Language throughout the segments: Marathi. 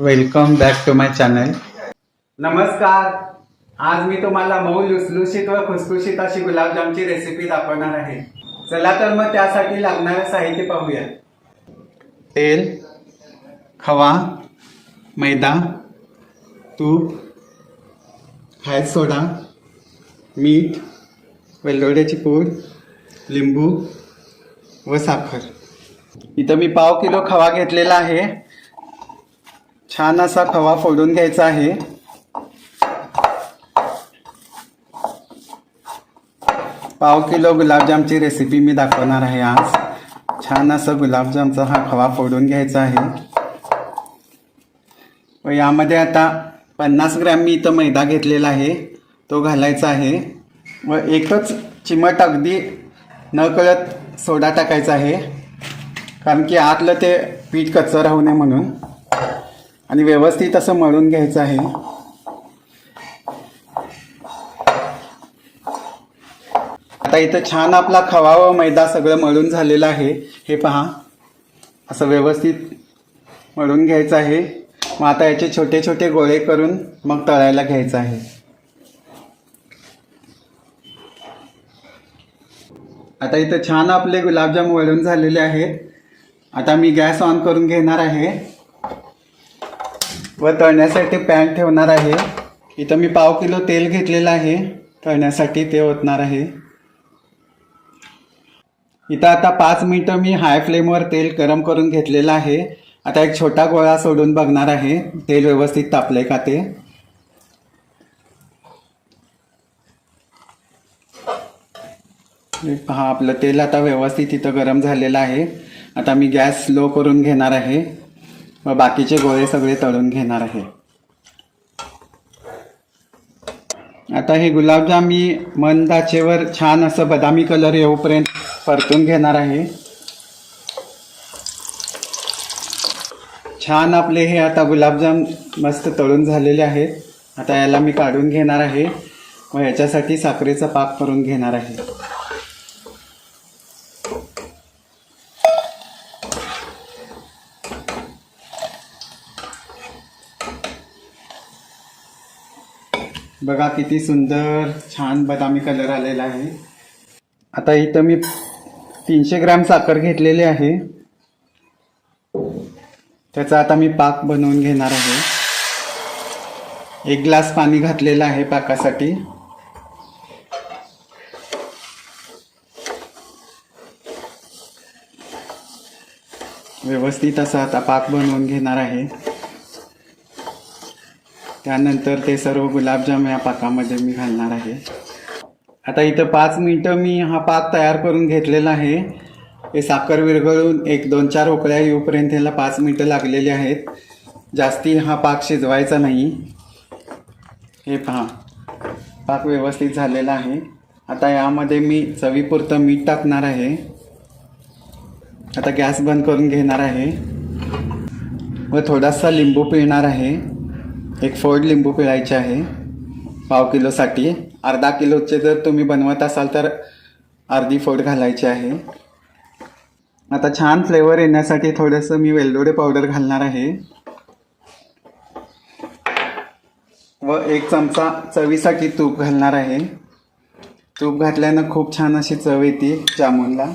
Welcome back to my channel. नमस्कार. आज मी तुम्हाला मऊ लुसलुशीत व खुसखुशीत अशी गुलाबजामची रेसिपी दाखवणार आहे. चला तर मग त्यासाठी लागणारे साहित्य पाहूया. तेल, खवा, मैदा, तूप, खायचा सोडा, मीठ, वेलदोड्याची पूड, लिंबू व साखर. इथं मी पाव किलो खवा घेतलेला आहे. छान असा खवा फोडून घ्यायचा आहे. पाव किलो गुलाबजामची रेसिपी मी दाखवणार आहे आज. छान असा गुलाबजामचा हा खवा फोडून घ्यायचा आहे. व यामध्ये आता 50 ग्रॅम मी इथं मैदा घेतलेला आहे, तो घालायचा आहे. व एकच चिमट अगदी न कळत सोडा टाकायचा आहे, कारण की आतलं ते पीठ कच्चं राहू नये म्हणून. आणि व्यवस्थित असं मळून घ्यायचं आहे. आता इथं छान आपला खवा व मैदा सगळं मळून झालेलं आहे. हे पहा, असं व्यवस्थित मळून घ्यायचं आहे. मग आता याचे छोटे छोटे गोळे करून मग तळायला घ्यायचं आहे. आता इथं छान आपले गुलाबजाम वळून झालेले आहेत. आता मी गॅस ऑन करून घेणार आहे व तळण्यासाठी पॅन ठेवणार आहे. इथं मी पाव किलो तेल घेतलेलं आहे, तळण्यासाठी ते ओतणार आहे. इथं आता 5 मिनिटं मी हाय फ्लेमवर तेल गरम करून घेतलेलं आहे. आता एक छोटा गोळा सोडून बघणार आहे तेल व्यवस्थित तापले का ते. पहा, आपलं तेल आता व्यवस्थित इथं गरम झालेलं आहे. आता मी गॅस स्लो करून घेणार आहे व बाकीचे गोळे सगळे तळून घेणार आहे. आता हे गुलाबजाम मी मंद आचेवर छान असं बदामी कलर येऊपर्यंत परतून घेणार आहे. छान आपले हे आता गुलाबजाम मस्त तळून झालेले आहेत. आता याला मी काढून घेणार आहे व याच्यासाठी साखरेचा पाक करून घेणार आहे. बघा किती सुंदर छान बदामी कलर आलेला आहे. आता इथं मी 300 ग्रॅम साखर घेतलेली आहे. त्याचा आता मी पाक बनवून घेणार आहे. 1 ग्लास पाणी घातलेलं आहे पाकासाठी. व्यवस्थित असा आता पाक बनवून घेणार आहे. त्यानंतर ते सर्व गुलाबजाम या पाकामध्ये मी घालणार आहे. आता इथं 5 मिनिटं मी हा पाक तयार करून घेतलेला आहे. हे साखर विरघळून 1-2-4 उकळ्या येऊपर्यंत ह्याला 5 मिनिटं लागलेली आहेत. जास्ती हा पाक शिजवायचा नाही. हे पहा, पाक व्यवस्थित झालेला आहे. आता यामध्ये मी चवीपुरतं मीठ टाकणार आहे. आता गॅस बंद करून घेणार आहे व थोडासा लिंबू पिळणार आहे. 1 फोड लिंबू पिळायचे आहे पाव किलोसाठी. अर्धा किलोचे जर तुम्ही बनवत असाल तर अर्धी फोड घालायची आहे. आता छान फ्लेवर येण्यासाठी थोडंसं मी वेलदोडे पावडर घालणार आहे व 1 चमचा चवीसाठी तूप घालणार आहे. तूप घातल्यानं खूप छान अशी चव येते जामुनला.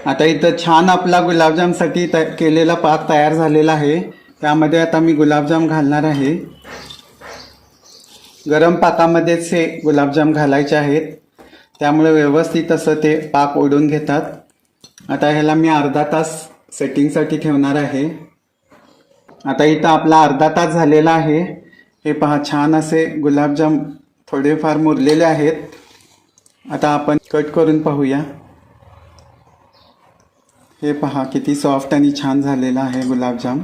आता इथं छान आपला गुलाबजामसाठी केलेला पाक तयार झालेला आहे. त्यामध्ये आता मी गुलाबजाम घालणार आहे. गरम पाकामध्येच हे गुलाबजाम घालायचे आहेत, त्यामुळे व्यवस्थित असं ते पाक ओढून घेतात. आता ह्याला मी अर्धा तास सेटिंगसाठी ठेवणार आहे. आता इथं आपला अर्धा तास झालेला आहे. हे पहा, छान असे गुलाबजाम थोडेफार मुरलेले आहेत. आता आपण कट करून पाहूया. हे पहा, किती सॉफ्ट आणि छान झालेला आहे गुलाबजाम.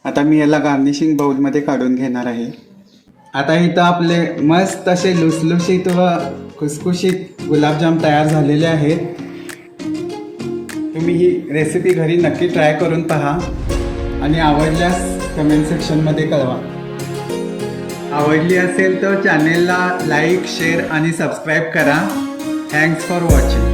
आता मी याला गार्निशिंग बाउलमध्ये काढून घेणार आहे. आता इथं आपले मस्त असे लुसलुशीत व खुसखुशीत गुलाबजाम तयार झालेले आहेत. तुम्ही ही रेसिपी घरी नक्की ट्राय करून पहा आणि आवडल्यास कमेंट सेक्शनमध्ये कळवा. आवडली असेल तर चॅनेलला लाईक, शेअर आणि सबस्क्राईब करा. Thanks for watching.